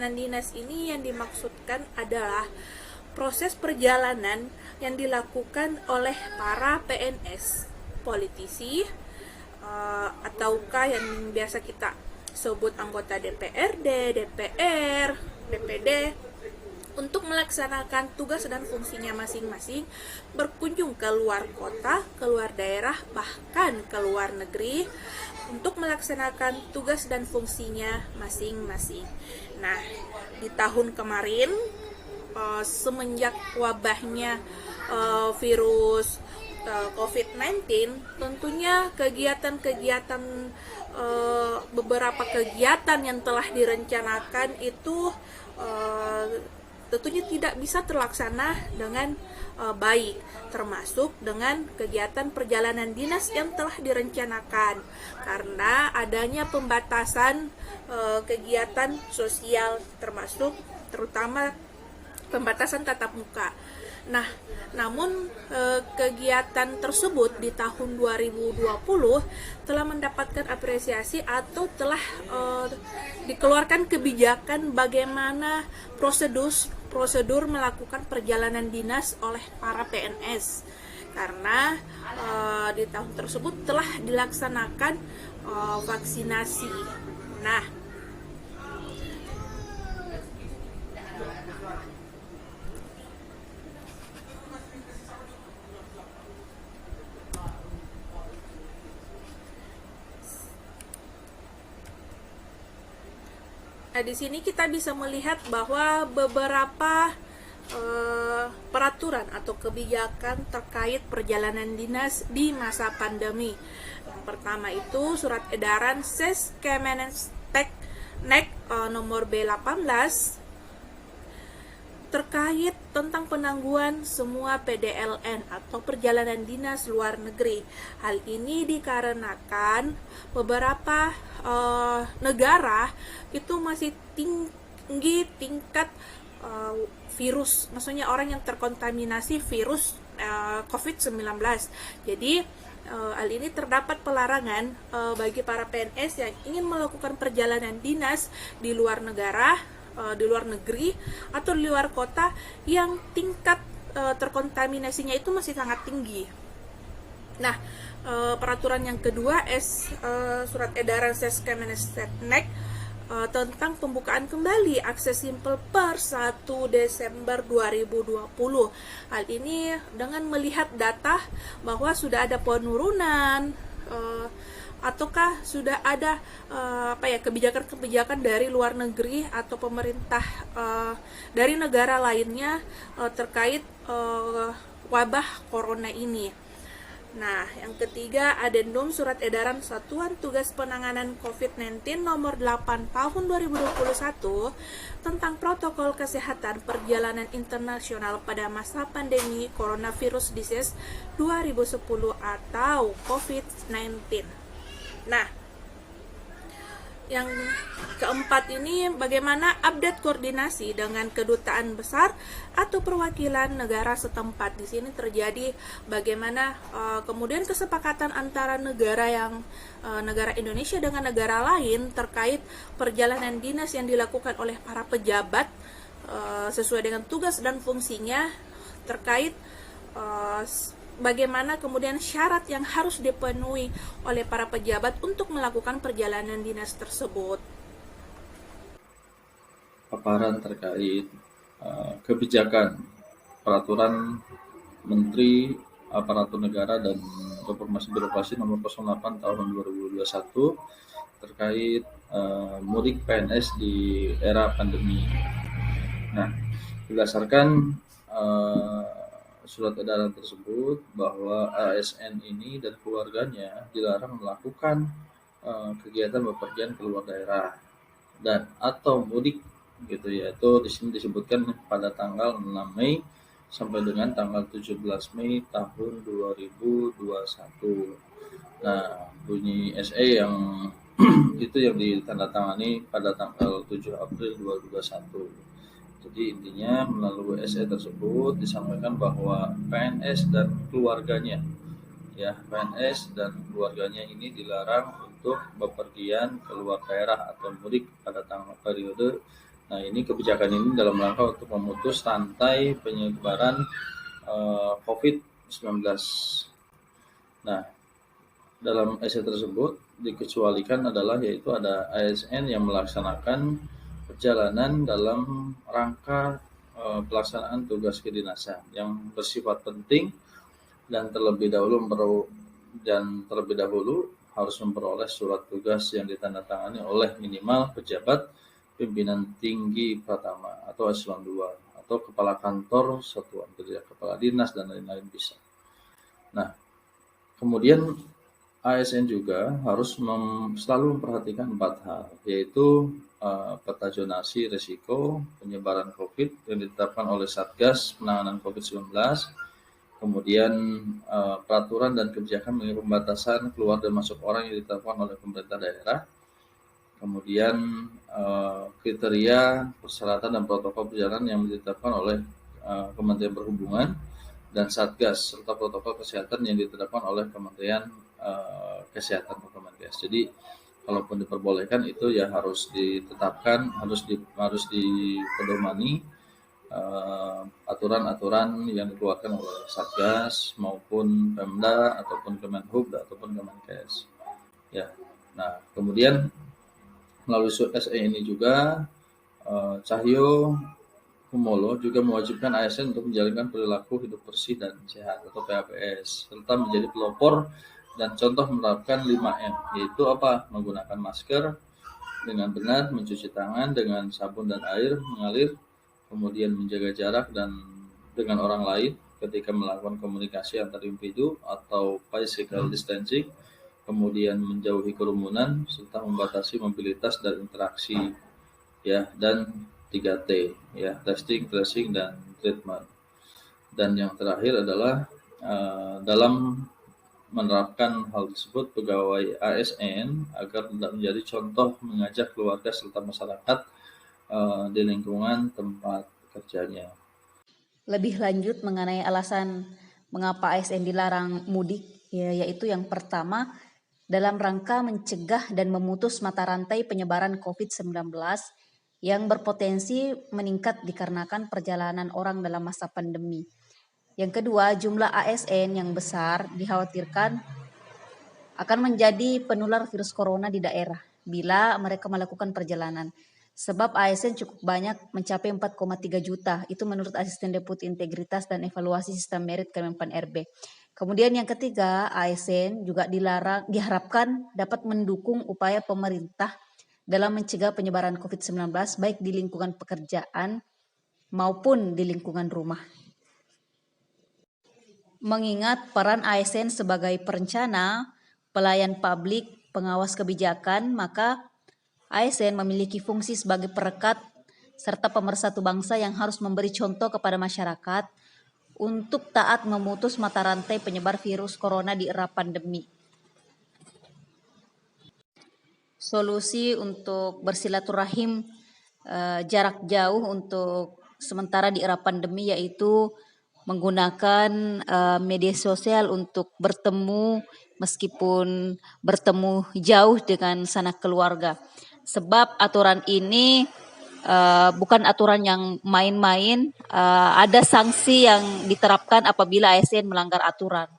perjalanan dinas ini yang dimaksudkan adalah proses perjalanan yang dilakukan oleh para PNS, politisi, ataukah yang biasa kita sebut anggota DPRD, DPR, DPD, untuk melaksanakan tugas dan fungsinya masing-masing, berkunjung ke luar kota, ke luar daerah, bahkan ke luar negeri untuk melaksanakan tugas dan fungsinya masing-masing. Nah, di tahun kemarin, semenjak wabahnya virus COVID-19, tentunya kegiatan-kegiatan, beberapa kegiatan yang telah direncanakan itu tentunya tidak bisa terlaksana dengan baik, termasuk dengan kegiatan perjalanan dinas yang telah direncanakan karena adanya pembatasan kegiatan sosial, terutama pembatasan tatap muka. Nah, namun kegiatan tersebut di tahun 2020 telah mendapatkan apresiasi atau telah dikeluarkan kebijakan bagaimana prosedur melakukan perjalanan dinas oleh para PNS, karena di tahun tersebut telah dilaksanakan vaksinasi. Nah, di sini kita bisa melihat bahwa beberapa peraturan atau kebijakan terkait perjalanan dinas di masa pandemi. Yang pertama itu surat edaran Ses Kemenestek nomor B18 terkait tentang penangguhan semua PDLN atau perjalanan dinas luar negeri. Hal ini dikarenakan beberapa negara itu masih tinggi tingkat virus, maksudnya orang yang terkontaminasi virus COVID-19. Jadi hal ini terdapat pelarangan bagi para PNS yang ingin melakukan perjalanan dinas di luar negara, di luar negeri atau di luar kota yang tingkat terkontaminasinya itu masih sangat tinggi. Nah, peraturan yang kedua surat edaran Ses Kemenestek tentang pembukaan kembali akses simpel per 1 Desember 2020. Hal ini dengan melihat data bahwa sudah ada penurunan ataukah sudah ada kebijakan-kebijakan dari luar negeri atau pemerintah dari negara lainnya terkait wabah corona ini. Nah, yang ketiga, Adendum Surat Edaran Satuan Tugas Penanganan COVID-19 nomor 8 tahun 2021 tentang protokol kesehatan perjalanan internasional pada masa pandemi coronavirus disease 2010 atau COVID-19. Nah, yang keempat ini bagaimana update koordinasi dengan kedutaan besar atau perwakilan negara setempat. Di sini terjadi bagaimana kemudian kesepakatan antara negara Indonesia dengan negara lain terkait perjalanan dinas yang dilakukan oleh para pejabat sesuai dengan tugas dan fungsinya, terkait bagaimana kemudian syarat yang harus dipenuhi oleh para pejabat untuk melakukan perjalanan dinas tersebut. Paparan terkait kebijakan peraturan Menteri Aparatur Negara dan Reformasi Birokrasi nomor 08 tahun 2021 terkait mudik PNS di era pandemi. Nah, berdasarkan surat edaran tersebut bahwa ASN ini dan keluarganya dilarang melakukan kegiatan bepergian ke luar daerah dan atau mudik gitu ya. Itu di sini disebutkan pada tanggal 6 Mei sampai dengan tanggal 17 Mei tahun 2021. Nah, bunyi SE yang itu yang ditandatangani pada tanggal 7 April 2021. Jadi intinya melalui SE tersebut disampaikan bahwa PNS dan keluarganya ini dilarang untuk bepergian ke luar daerah atau mudik pada periode Nah, ini kebijakan ini dalam rangka untuk memutus rantai penyebaran COVID-19. Nah, dalam essay tersebut dikecualikan adalah yaitu ada ASN yang melaksanakan perjalanan dalam rangka pelaksanaan tugas kedinasan yang bersifat penting dan terlebih dahulu harus memperoleh surat tugas yang ditandatangani oleh minimal pejabat pimpinan tinggi Pratama atau eselon 2 atau kepala kantor satuan kerja, kepala dinas dan lain-lain bisa. Nah, kemudian ASN juga harus selalu memperhatikan 4 hal, yaitu peta zonasi risiko penyebaran COVID yang ditetapkan oleh Satgas Penanganan COVID-19, kemudian peraturan dan kebijakan mengenai pembatasan keluar dan masuk orang yang ditetapkan oleh pemerintah daerah, kemudian kriteria persyaratan dan protokol perjalanan yang ditetapkan oleh Kementerian Perhubungan dan Satgas, serta protokol kesehatan yang ditetapkan oleh Kementerian Kesehatan atau Kemenkes. Jadi kalaupun diperbolehkan itu ya harus ditetapkan, harus dipedomani aturan-aturan yang dikeluarkan oleh Satgas maupun Pemda ataupun Kemenhub ataupun Kemenkes. Ya. Nah, kemudian melalui SE ini juga Cahyo Kumolo juga mewajibkan ASN untuk menjalankan perilaku hidup bersih dan sehat atau PHBS, serta menjadi pelopor dan contoh menerapkan 5M, yaitu apa? Menggunakan masker dengan benar, mencuci tangan dengan sabun dan air mengalir, kemudian menjaga jarak dan dengan orang lain ketika melakukan komunikasi antar individu atau physical distancing, kemudian menjauhi kerumunan serta membatasi mobilitas dan interaksi, ya, dan 3T, ya, testing, tracing, dan treatment. Dan yang terakhir adalah dalam menerapkan hal tersebut, pegawai ASN agar tidak menjadi contoh mengajak keluarga serta masyarakat di lingkungan tempat kerjanya. Lebih lanjut mengenai alasan mengapa ASN dilarang mudik, yaitu yang pertama, dalam rangka mencegah dan memutus mata rantai penyebaran COVID-19 yang berpotensi meningkat dikarenakan perjalanan orang dalam masa pandemi. Yang kedua, jumlah ASN yang besar dikhawatirkan akan menjadi penular virus corona di daerah bila mereka melakukan perjalanan. Sebab ASN cukup banyak, mencapai 4,3 juta. Itu menurut Asisten Deputi Integritas dan Evaluasi Sistem Merit Kemenpan RB. Kemudian yang ketiga, ASN juga diharapkan dapat mendukung upaya pemerintah dalam mencegah penyebaran COVID-19 baik di lingkungan pekerjaan maupun di lingkungan rumah. Mengingat peran ASN sebagai perencana, pelayan publik, pengawas kebijakan, maka ASN memiliki fungsi sebagai perekat serta pemersatu bangsa yang harus memberi contoh kepada masyarakat untuk taat memutus mata rantai penyebar virus corona di era pandemi. Solusi untuk bersilaturahim jarak jauh untuk sementara di era pandemi yaitu menggunakan media sosial untuk bertemu meskipun bertemu jauh dengan sanak keluarga. Sebab aturan ini bukan aturan yang main-main, ada sanksi yang diterapkan apabila ASN melanggar aturan.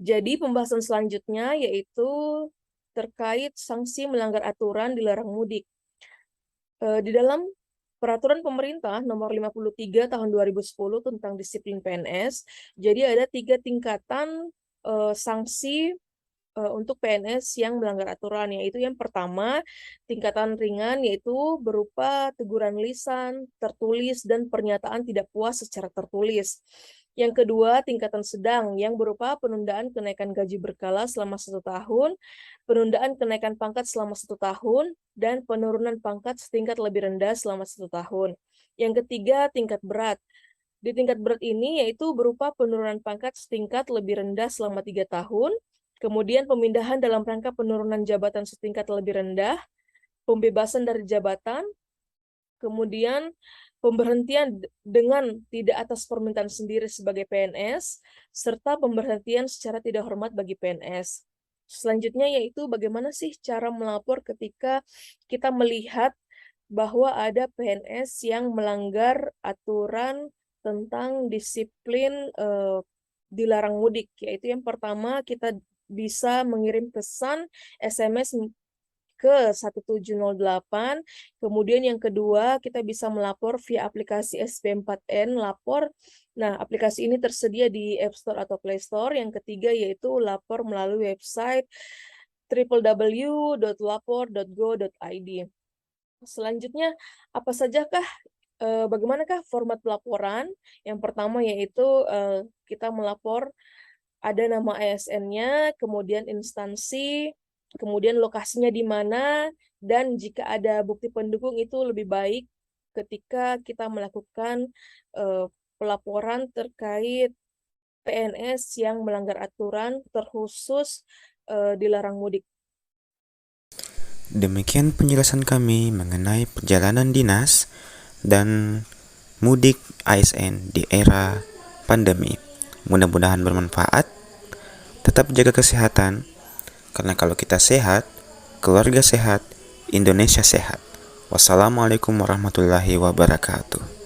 Jadi pembahasan selanjutnya yaitu terkait sanksi melanggar aturan dilarang mudik. Di dalam Peraturan Pemerintah Nomor 53 Tahun 2010 tentang Disiplin PNS, jadi ada 3 tingkatan sanksi untuk PNS yang melanggar aturan, yaitu yang pertama, tingkatan ringan, yaitu berupa teguran lisan, tertulis, dan pernyataan tidak puas secara tertulis. Yang kedua, tingkatan sedang, yang berupa penundaan kenaikan gaji berkala selama 1 tahun, penundaan kenaikan pangkat selama 1 tahun, dan penurunan pangkat setingkat lebih rendah selama 1 tahun. Yang ketiga, tingkat berat. Di tingkat berat ini yaitu berupa penurunan pangkat setingkat lebih rendah selama 3 tahun, kemudian pemindahan dalam rangka penurunan jabatan setingkat lebih rendah, pembebasan dari jabatan, kemudian pemberhentian dengan tidak atas permintaan sendiri sebagai PNS, serta pemberhentian secara tidak hormat bagi PNS. Selanjutnya yaitu bagaimana sih cara melapor ketika kita melihat bahwa ada PNS yang melanggar aturan tentang disiplin dilarang mudik, yaitu yang pertama kita bisa mengirim pesan SMS ke 1708. Kemudian yang kedua, kita bisa melapor via aplikasi SP4N Lapor. Nah, aplikasi ini tersedia di App Store atau Play Store. Yang ketiga yaitu lapor melalui website www.lapor.go.id. Selanjutnya, apa sajakah bagaimanakah format pelaporan? Yang pertama yaitu kita melapor ada nama ASN-nya, kemudian instansi, kemudian lokasinya di mana, dan jika ada bukti pendukung itu lebih baik ketika kita melakukan pelaporan terkait PNS yang melanggar aturan terkhusus dilarang mudik. Demikian penjelasan kami mengenai perjalanan dinas dan mudik ASN di era pandemi. Mudah-mudahan bermanfaat. Tetap jaga kesehatan, karena kalau kita sehat, keluarga sehat, Indonesia sehat. Wassalamualaikum warahmatullahi wabarakatuh.